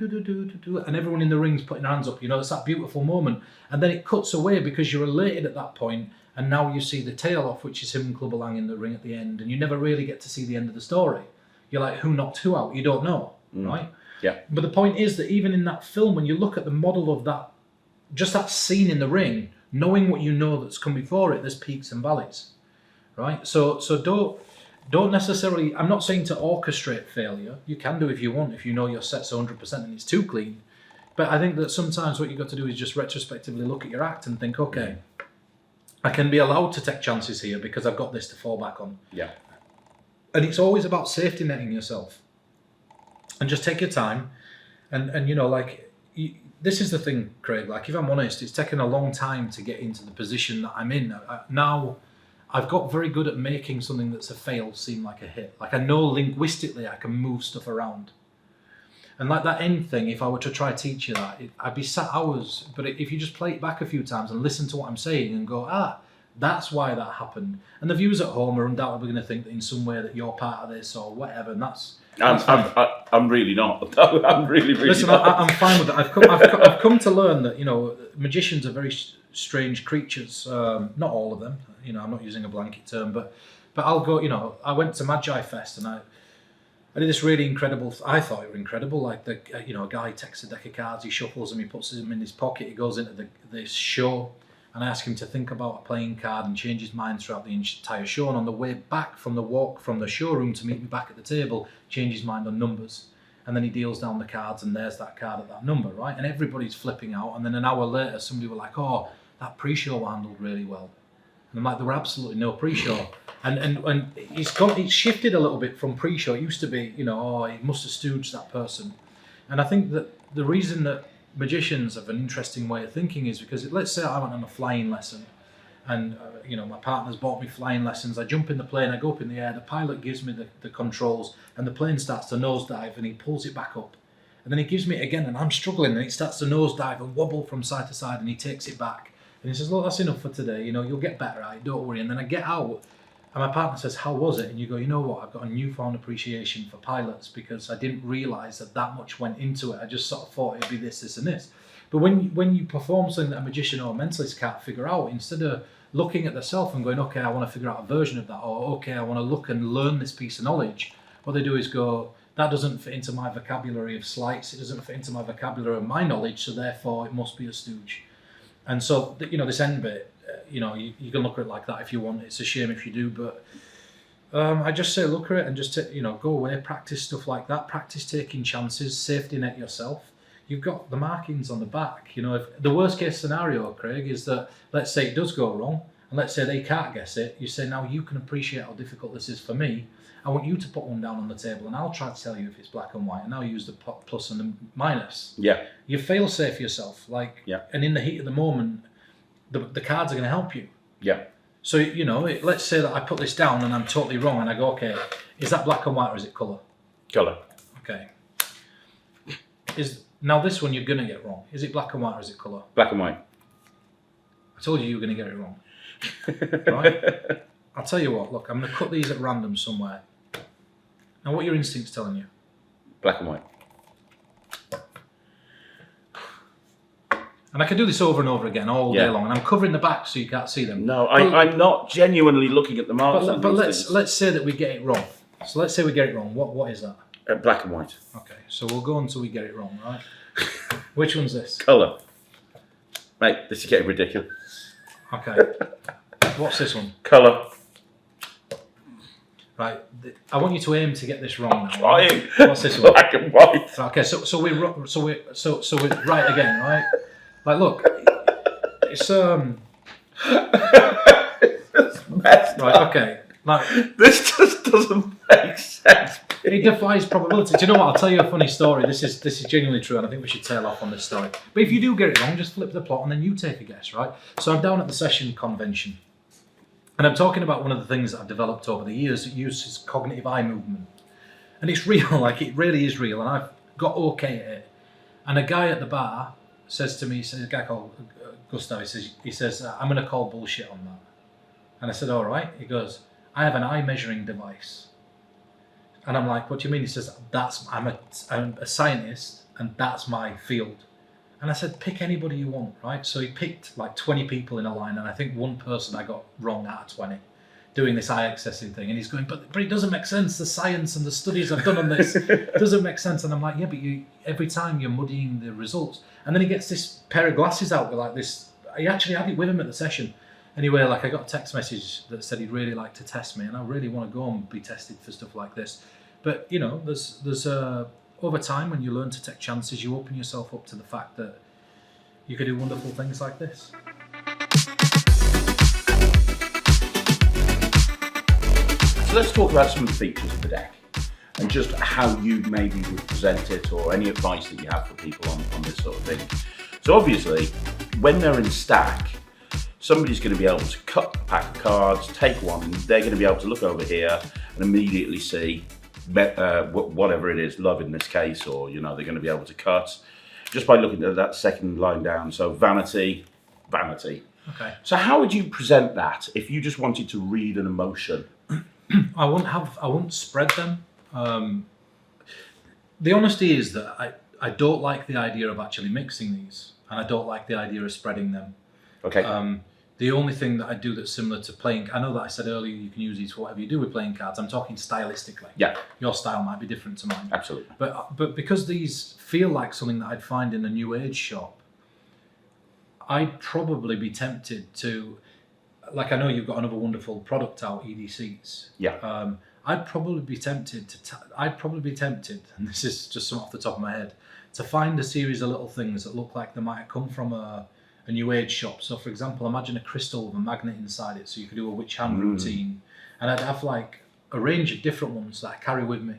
S1: and everyone in the ring's putting their hands up. It's that beautiful moment. And then it cuts away because you're elated at that point, and now you see the tail off, which is him and Clubber Lang in the ring at the end, and you never really get to see the end of the story. You're like, who knocked who out? You don't know, right?
S2: Yeah.
S1: But the point is that even in that film, when you look at the model of that, just that scene in the ring, knowing what you know that's come before it, there's peaks and valleys, right? So don't necessarily, I'm not saying to orchestrate failure. You can do if you want, if you know your set's 100% and it's too clean. But I think that sometimes what you've got to do is just retrospectively look at your act and think, okay, I can be allowed to take chances here because I've got this to fall back on.
S2: Yeah.
S1: And it's always about safety netting yourself. And just take your time. And this is the thing, Craig, like if I'm honest, it's taken a long time to get into the position that I'm in. Now, I've got very good at making something that's a fail seem like a hit. Like I know linguistically I can move stuff around. And like that end thing, if I were to try to teach you that, I'd be sat hours. But if you just play it back a few times and listen to what I'm saying and go, that's why that happened. And the viewers at home are undoubtedly going to think that in some way that you're part of this or whatever. And that's
S2: I'm really not. I'm really
S1: Listen,
S2: not.
S1: I'm fine with that. I've come to learn that magicians are very strange creatures. Not all of them. I'm not using a blanket term, but I'll go. I went to Magi Fest and I did this really incredible. I thought it was incredible. Like a guy takes a deck of cards, he shuffles them, he puts them in his pocket, he goes into this show, and I ask him to think about a playing card and change his mind throughout the entire show. And on the way back from the walk from the showroom to meet me back at the table, change his mind on numbers. And then he deals down the cards and there's that card at that number, right? And everybody's flipping out. And then an hour later, somebody were like, oh, that pre-show was handled really well. And I'm like, there were absolutely no pre-show. And it's shifted a little bit from pre-show. It used to be, he must have stooged that person. And I think that the reason that magicians have an interesting way of thinking is because let's say I went on a flying lesson and my partner's bought me flying lessons. I jump in the plane, I go up in the air, the pilot gives me the controls and the plane starts to nosedive and he pulls it back up. And then he gives me it again and I'm struggling and it starts to nosedive and wobble from side to side and he takes it back. And he says, look, that's enough for today, you'll get better at it, don't worry. And then I get out and my partner says, how was it? And you go, you know what, I've got a newfound appreciation for pilots because I didn't realise that much went into it. I just sort of thought it'd be this and this. But when you perform something that a magician or a mentalist can't figure out, instead of looking at themselves and going, okay, I want to figure out a version of that, or okay, I want to look and learn this piece of knowledge, what they do is go, that doesn't fit into my vocabulary of sleights, it doesn't fit into my vocabulary of my knowledge, so therefore it must be a stooge. And so, this end bit, you can look at it like that if you want. It's a shame if you do, but I just say look at it and just go away, practice stuff like that, practice taking chances, safety net yourself. You've got the markings on the back. If the worst case scenario, Craig, is that let's say it does go wrong, and let's say they can't guess it. You say, now you can appreciate how difficult this is for me. I want you to put one down on the table, and I'll try to tell you if it's black and white, and I'll use the plus and the minus.
S2: Yeah.
S1: You fail safe yourself, and in the heat of the moment, the cards are going to help you.
S2: Yeah. So
S1: let's say that I put this down and I'm totally wrong, and I go, okay, is that black and white or is it colour?
S2: Colour.
S1: Okay. Now this one you're going to get wrong. Is it black and white or is it colour?
S2: Black and white.
S1: I told you were going to get it wrong. Right? I'll tell you what, look, I'm going to cut these at random somewhere. Now what are your instincts telling you?
S2: Black and white.
S1: And I can do this over and over again all day long, and I'm covering the back so you can't see them.
S2: No, I'm not genuinely looking at the marks.
S1: But let's say that we get it wrong. So let's say we get it wrong. What is that?
S2: Black and white.
S1: Okay, so we'll go until we get it wrong, right? Which one's this?
S2: Colour. Mate, this is getting ridiculous.
S1: Okay. What's this one?
S2: Colour.
S1: Right. I want you to aim to get this wrong now.
S2: Trying.
S1: What's this one?
S2: Black and white.
S1: Okay. So we're right again, right? Like, look, it's
S2: It's messed
S1: right.
S2: up.
S1: Okay. Like,
S2: This just doesn't make sense.
S1: it defies probability. Do you know what? I'll tell you a funny story. This is genuinely true, and I think we should tail off on this story. But if you do get it wrong, just flip the plot and then you take a guess, right? So I'm down at the session convention, and I'm talking about one of the things that I've developed over the years that uses cognitive eye movement, and it's real. Like, it really is real, and I've got okay at it. And a guy at the bar says to me, a guy called Gustav, he says, I'm going to call bullshit on that. And I said, all right. He goes, I have an eye measuring device. And I'm like, what do you mean? He says, I'm a scientist, and that's my field. And I said, pick anybody you want, right? So he picked like 20 people in a line, and I think one person I got wrong out of 20, doing this eye accessing thing. And he's going, but it doesn't make sense. The science and the studies I've done on this doesn't make sense. And I'm like, yeah, but every time you're muddying the results. And then he gets this pair of glasses out with like this. He actually had it with him at the session. Anyway, like, I got a text message that said he'd really like to test me, and I really want to go and be tested for stuff like this. But, you know, there's over time, when you learn to take chances, you open yourself up to the fact that you can do wonderful things like this.
S2: So let's talk about some of the features of the deck and just how you maybe would present it, or any advice that you have for people on this sort of thing. So obviously, when they're in stack, somebody's going to be able to cut a pack of cards, take one, and they're going to be able to look over here and immediately see whatever it is, love in this case, or, you know, they're going to be able to cut just by looking at that second line down. So vanity, vanity.
S1: Okay.
S2: So how would you present that if you just wanted to read an emotion?
S1: I wouldn't spread them. The honesty is that I don't like the idea of actually mixing these, and I don't like the idea of spreading them.
S2: Okay.
S1: The only thing that I do that's similar to playing, I know that I said earlier you can use these for whatever you do with playing cards. I'm talking stylistically.
S2: Yeah.
S1: Your style might be different to mine.
S2: Absolutely.
S1: But because these feel like something that I'd find in a new age shop, I'd probably be tempted to, like, I know you've got another wonderful product out, EDCs.
S2: Yeah.
S1: I'd probably be tempted, and this is just something off the top of my head, to find a series of little things that look like they might have come from a new age shop. So, for example, imagine a crystal with a magnet inside it, so you could do a witch hand routine, and I'd have like a range of different ones that I carry with me,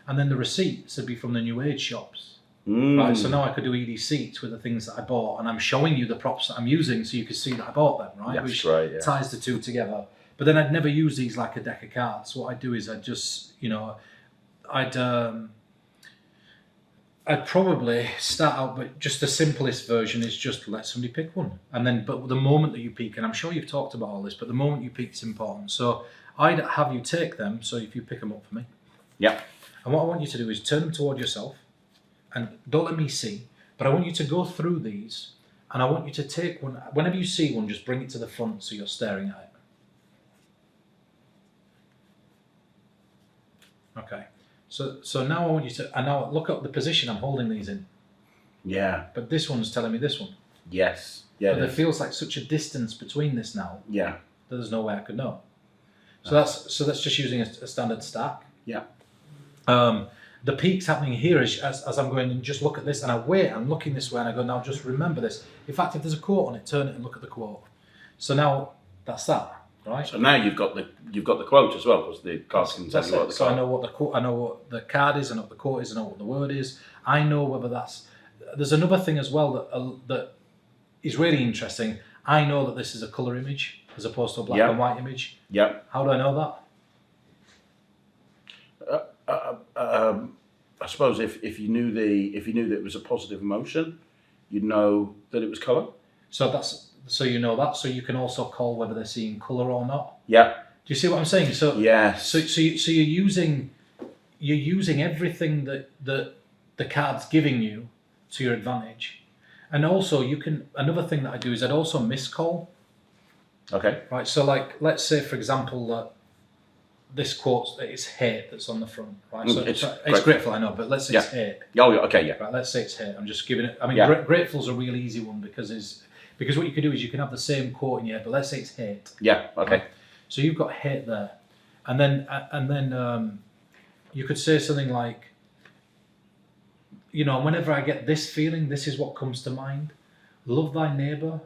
S1: and then the receipts would be from the new age shops. Right, so now I could do EDCs with the things that I bought, and I'm showing you the props that I'm using, so you can see that I bought them, right?
S2: That's
S1: Which
S2: right, yeah.
S1: ties the two together. But then I'd never use these like a deck of cards. What I'd do is I'd just, you know, I'd probably start out, but just the simplest version is just let somebody pick one. And then, but the moment that you pick, and I'm sure you've talked about all this, but the moment you pick is important. So I'd have you take them, so if you pick them up for me.
S2: Yeah.
S1: And what I want you to do is turn them toward yourself, and don't let me see, but I want you to go through these, and I want you to take one, whenever you see one, just bring it to the front so you're staring at it. Okay. So now I want you to, and now look at the position I'm holding these in.
S2: Yeah.
S1: But this one's telling me this one.
S2: Yes. Yeah.
S1: But there feels like such a distance between this now
S2: Yeah.
S1: that there's no way I could know. So that's just using a standard stack.
S2: Yeah.
S1: The peak's happening here as I'm going and just look at this, and I wait, I'm looking this way, and I go, now just remember this. In fact, if there's a quote on it, turn it and look at the quote. So now that's that, right?
S2: So now you've got the quote as well, because the card can tell you what the
S1: So
S2: card.
S1: I know what the quote, I know what the card is, I know what the quote is, I know what the word is. I know whether that's. There's another thing as well that is really interesting. I know that this is a color image as opposed to a black and white image.
S2: Yeah.
S1: How do I know that?
S2: I suppose if you knew that it was a positive emotion, you'd know that it was colour.
S1: So you know that. So you can also call whether they're seeing colour or not.
S2: Yeah.
S1: Do you see what I'm saying? So
S2: Yes.
S1: So you're using everything that the card's giving you to your advantage, and also you can. Another thing that I do is I'd also miscall.
S2: Okay.
S1: Right. So like, let's say for example that this quote, it's hate that's on the front, right? So
S2: It's
S1: grateful, I know, but let's say it's hate.
S2: Oh, yeah, okay, yeah.
S1: Right, let's say it's hate. I'm just giving it. I mean,
S2: Yeah.
S1: grateful's a real easy one because what you can do is you can have the same quote in your head, but let's say it's hate.
S2: Yeah, okay.
S1: Right? So you've got hate there, and then you could say something like, you know, whenever I get this feeling, this is what comes to mind. Love thy neighbour,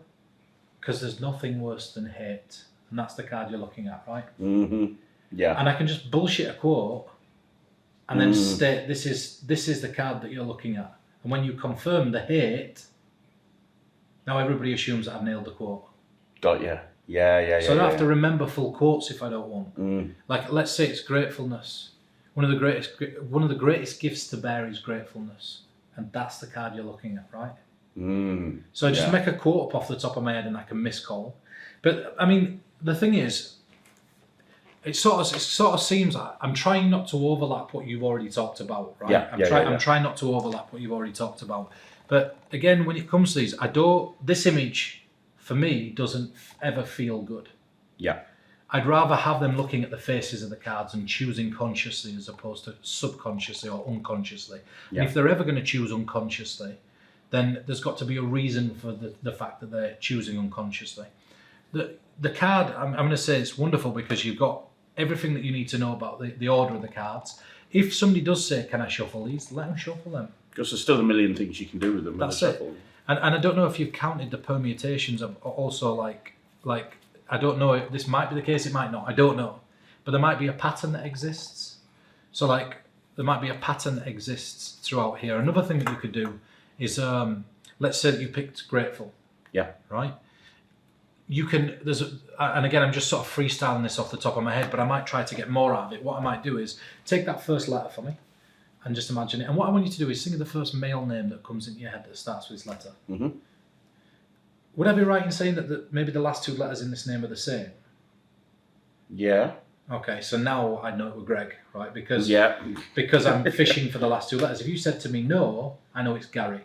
S1: because there's nothing worse than hate, and that's the card you're looking at, right?
S2: Mm-hmm. Yeah.
S1: And I can just bullshit a quote, and then state this is the card that you're looking at. And when you confirm the hate, now everybody assumes that I've nailed the quote.
S2: Got you. Yeah.
S1: So I don't have to remember full quotes if I don't want. Like, let's say it's gratefulness. One of the greatest gifts to bear is gratefulness, and that's the card you're looking at, right? So I just make a quote up off the top of my head, and I can miscall. But I mean, the thing is, it sort of seems like I'm trying not to overlap what you've already talked about, right? I'm trying not to overlap what you've already talked about. But again, when it comes to these, this image for me doesn't ever feel good.
S2: Yeah.
S1: I'd rather have them looking at the faces of the cards and choosing consciously as opposed to subconsciously or unconsciously. Yeah. And if they're ever going to choose unconsciously, then there's got to be a reason for the fact that they're choosing unconsciously. The card, I'm going to say it's wonderful because you've got everything that you need to know about the order of the cards. If somebody does say, can I shuffle these? Let them shuffle them.
S2: Because there's still a million things you can do with them.
S1: That's it. And I don't know if you've counted the permutations of also like I don't know if this might be the case, it might not, I don't know. But there might be a pattern that exists. So like there might be a pattern that exists throughout here. Another thing that you could do is let's say that you picked grateful.
S2: Yeah.
S1: Right? You can, and again, I'm just sort of freestyling this off the top of my head, but I might try to get more out of it. What I might do is take that first letter for me and just imagine it. And what I want you to do is think of the first male name that comes into your head that starts with this letter. Mm-hmm. Would I be right in saying that maybe the last two letters in this name are the same?
S2: Yeah.
S1: Okay, so now I know it was Greg, right? Because I'm fishing for the last two letters. If you said to me no, I know it's Gary.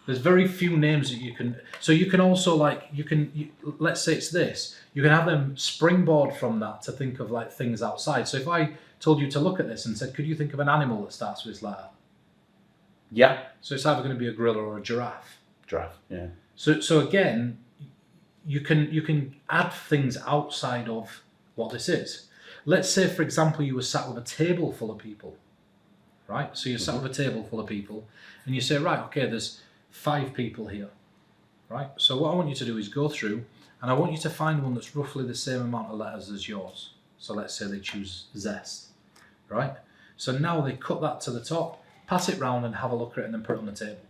S1: There's very few names that you can. So you can also let's say it's this. You can have them springboard from that to think of like things outside. So if I told you to look at this and said, could you think of an animal that starts with this letter?
S2: Yeah.
S1: So it's either going to be a gorilla or a giraffe.
S2: Giraffe. Yeah.
S1: So again, you can add things outside of what this is. Let's say, for example, you were sat with a table full of people, right? So you're sat with a table full of people, and you say, right, okay, there's 5 people here, right? So what I want you to do is go through, and I want you to find one that's roughly the same amount of letters as yours. So let's say they choose zest, right? So now they cut that to the top, pass it round and have a look at it and then put it on the table.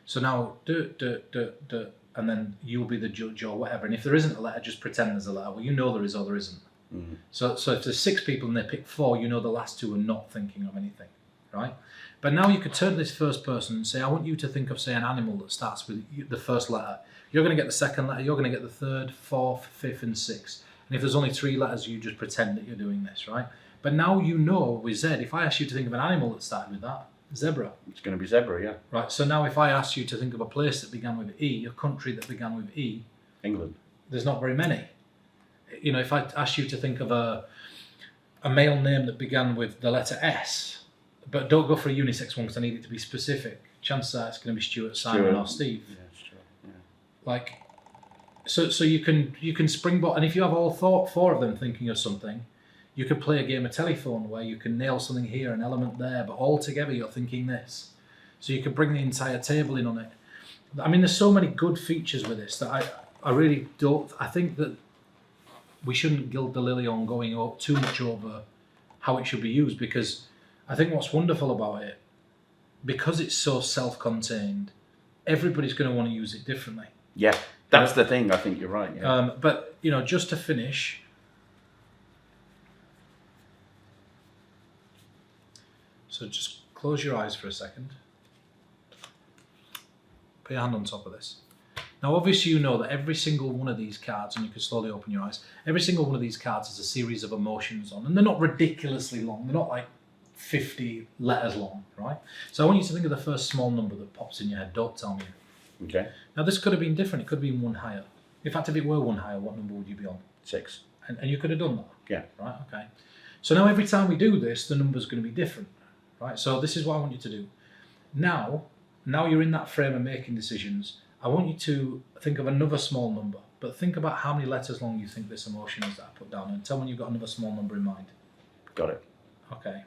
S1: So now, and then you'll be the judge or whatever. And if there isn't a letter, just pretend there's a letter. Well, you know there is or there isn't. Mm-hmm. So if there's 6 people and they pick 4, you know the last 2 are not thinking of anything, right? But now you could turn to this first person and say, I want you to think of, say, an animal that starts with the first letter. You're going to get the second letter, you're going to get the 3rd, 4th, 5th, and 6th. And if there's only 3 letters, you just pretend that you're doing this, right? But now you know with Z, if I ask you to think of an animal that started with that, zebra.
S2: It's going to be zebra, yeah.
S1: Right, so now if I ask you to think of a place that began with E, a country that began with E.
S2: England.
S1: There's not very many. You know, if I ask you to think of a male name that began with the letter S, but don't go for a unisex one because I need it to be specific. Chances are it's going to be Stuart, Simon, or Steve.
S2: Yeah, sure. Yeah.
S1: Like, so you can springboard, and if you have all 4 of them thinking of something, you could play a game of telephone where you can nail something here, an element there, but all together you're thinking this. So you could bring the entire table in on it. I mean, there's so many good features with this that I really don't. I think that we shouldn't gild the lily on going too much over how it should be used, because I think what's wonderful about it, because it's so self-contained, everybody's going to want to use it differently.
S2: Yeah, that's the thing. I think you're right. Yeah.
S1: But you know, just to finish. So just close your eyes for a second. Put your hand on top of this. Now obviously you know that every single one of these cards, and you can slowly open your eyes, every single one of these cards has a series of emotions on, and they're not ridiculously long. They're not like 50 letters long, right? So I want you to think of the first small number that pops in your head. Don't tell me.
S2: Okay.
S1: Now this could have been different. It could have been 1 higher. In fact, if it were 1 higher, what number would you be on?
S2: 6.
S1: And you could have done that.
S2: Yeah.
S1: Right, okay. So now every time we do this, the number's going to be different. Right, so this is what I want you to do. Now you're in that frame of making decisions. I want you to think of another small number, but think about how many letters long you think this emotion is that I put down, and tell me when you've got another small number in mind.
S2: Got it.
S1: Okay.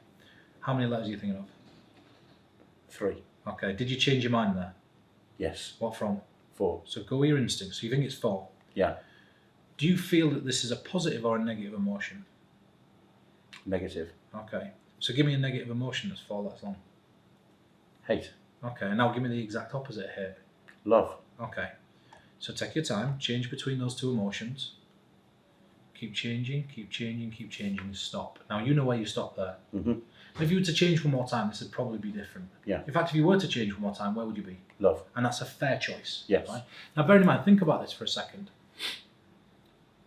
S1: How many letters are you thinking of?
S2: 3.
S1: Okay. Did you change your mind there?
S2: Yes.
S1: What from?
S2: 4.
S1: So go with your instinct. So you think it's 4.
S2: Yeah.
S1: Do you feel that this is a positive or a negative emotion?
S2: Negative.
S1: Okay. So give me a negative emotion that's 4 letters long.
S2: Hate.
S1: Okay. Now give me the exact opposite, hate.
S2: Love.
S1: Okay. So take your time. Change between those two emotions. Keep changing, keep changing, keep changing. Stop. Now you know where you stop there.
S2: Mm-hmm.
S1: If you were to change one more time, this would probably be different.
S2: Yeah.
S1: In fact, if you were to change one more time, where would you be?
S2: Love.
S1: And that's a fair choice.
S2: Yes.
S1: Right? Now bear in mind, think about this for a second.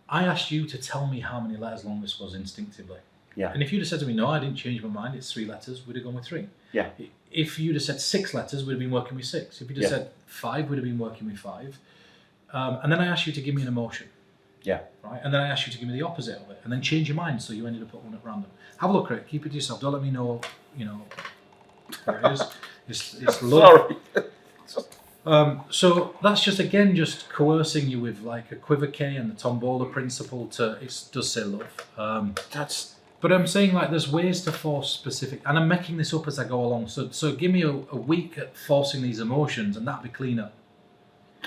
S1: I asked you to tell me how many letters long this was instinctively.
S2: Yeah.
S1: And if you'd have said to me, no, I didn't change my mind, it's 3 letters, we'd have gone with 3.
S2: Yeah.
S1: If you'd have said 6 letters, we'd have been working with 6. If you'd have said 5, we'd have been working with 5. And then I asked you to give me an emotion.
S2: Yeah.
S1: Right? And then I asked you to give me the opposite of it, and then change your mind, so you ended up at one at random. Have a look at it, keep it to yourself, don't let me know, where it is. It's low.
S2: Sorry.
S1: So that's just coercing you with like equivoque and the tombola principle it does say love. But I'm saying like there's ways to force specific, and I'm making this up as I go along. So give me a week at forcing these emotions, and that'll be cleaner.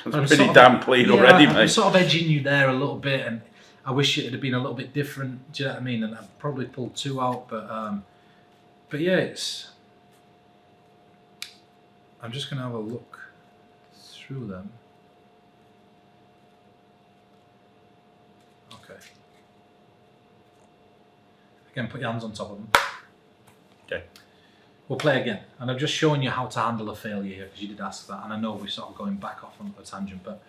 S2: It's pretty damn clean already, mate.
S1: I'm sort of edging you there a little bit, and I wish it had been a little bit different. Do you know what I mean? And I've probably pulled 2 out, but yeah, I'm just gonna have a look through them. Okay. Again, put your hands on top of them.
S2: Okay.
S1: We'll play again, and I'm just showing you how to handle a failure here, because you did ask that, and I know we're sort of going back off on a tangent, but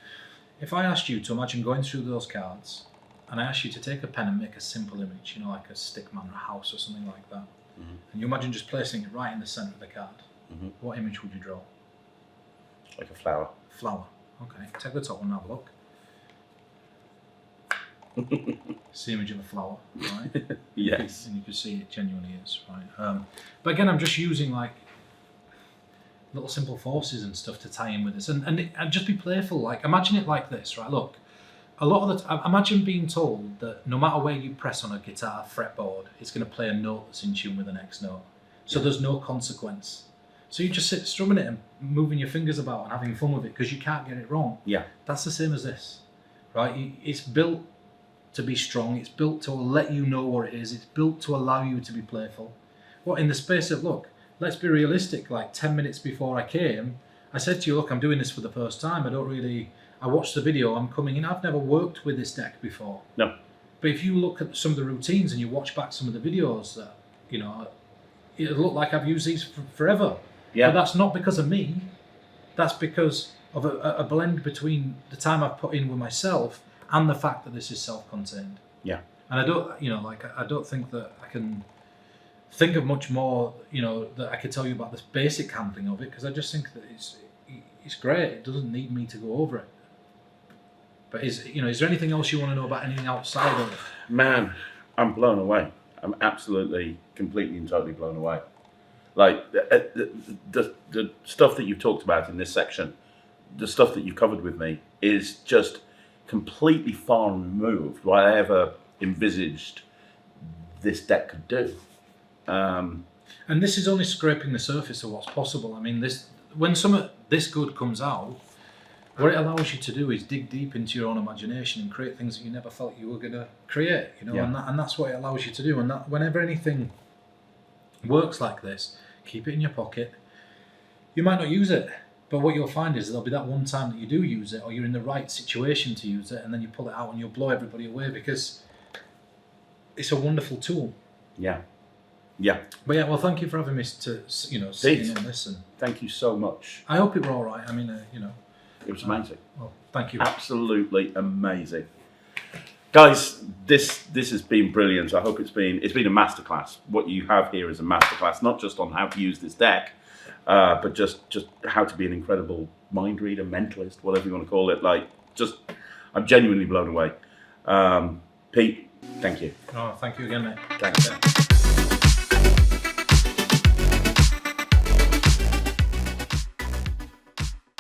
S1: if I asked you to imagine going through those cards, and I asked you to take a pen and make a simple image, like a stick man or a house or something like that, and you imagine just placing it right in the centre of the card, what image would you draw?
S2: Like a flower.
S1: Flower. Okay, take the top one and have a look. It's the image of a flower, right?
S2: Yes.
S1: And you can see it genuinely is, right? But again, I'm just using like little simple forces and stuff to tie in with this, and just be playful. Like imagine it like this, right? Look, a lot of the time, imagine being told that no matter where you press on a guitar fretboard, it's going to play a note that's in tune with the next note. So there's no consequence. So you just sit strumming it and moving your fingers about and having fun with it because you can't get it wrong.
S2: Yeah.
S1: That's the same as this, right? It's built to be strong. It's built to let you know what it is. It's built to allow you to be playful. What in the space of, look, let's be realistic. Like 10 minutes before I came, I said to you, look, I'm doing this for the first time. I watched the video. I'm coming in. I've never worked with this deck before.
S2: No.
S1: But if you look at some of the routines and you watch back some of the videos, that it'll look like I've used these forever.
S2: Yeah.
S1: But that's not because of me. That's because of a blend between the time I've put in with myself and the fact that this is self-contained.
S2: Yeah.
S1: And I don't think that I can think of much more, that I could tell you about this basic handling of it, because I just think that it's great. It doesn't need me to go over it. But is there anything else you want to know about anything outside of?
S2: Man, I'm blown away. I'm absolutely, completely and totally blown away. Like the stuff that you've talked about in this section, the stuff that you've covered with me is just completely far removed what I ever envisaged this deck could do.
S1: And this is only scraping the surface of what's possible. I mean, when something this good comes out, what it allows you to do is dig deep into your own imagination and create things that you never felt you were going to create.
S2: Yeah.
S1: And that's what it allows you to do. And that whenever anything works like this, keep it in your pocket. You might not use it, but what you'll find is there'll be that one time that you do use it, or you're in the right situation to use it, and then you pull it out and you'll blow everybody away because it's a wonderful tool.
S2: Yeah. Yeah.
S1: But yeah, well, thank you for having me to, sit in and listen.
S2: Thank you so much.
S1: I hope it were all right. I mean,
S2: It was amazing.
S1: Well, thank you.
S2: Absolutely amazing. Guys, this has been brilliant. I hope it's been a masterclass. What you have here is a masterclass, not just on how to use this deck, but just how to be an incredible mind reader, mentalist, whatever you want to call it. I'm genuinely blown away. Pete, Thank you.
S1: Oh, thank you again, mate.
S2: Thanks.
S1: Yeah.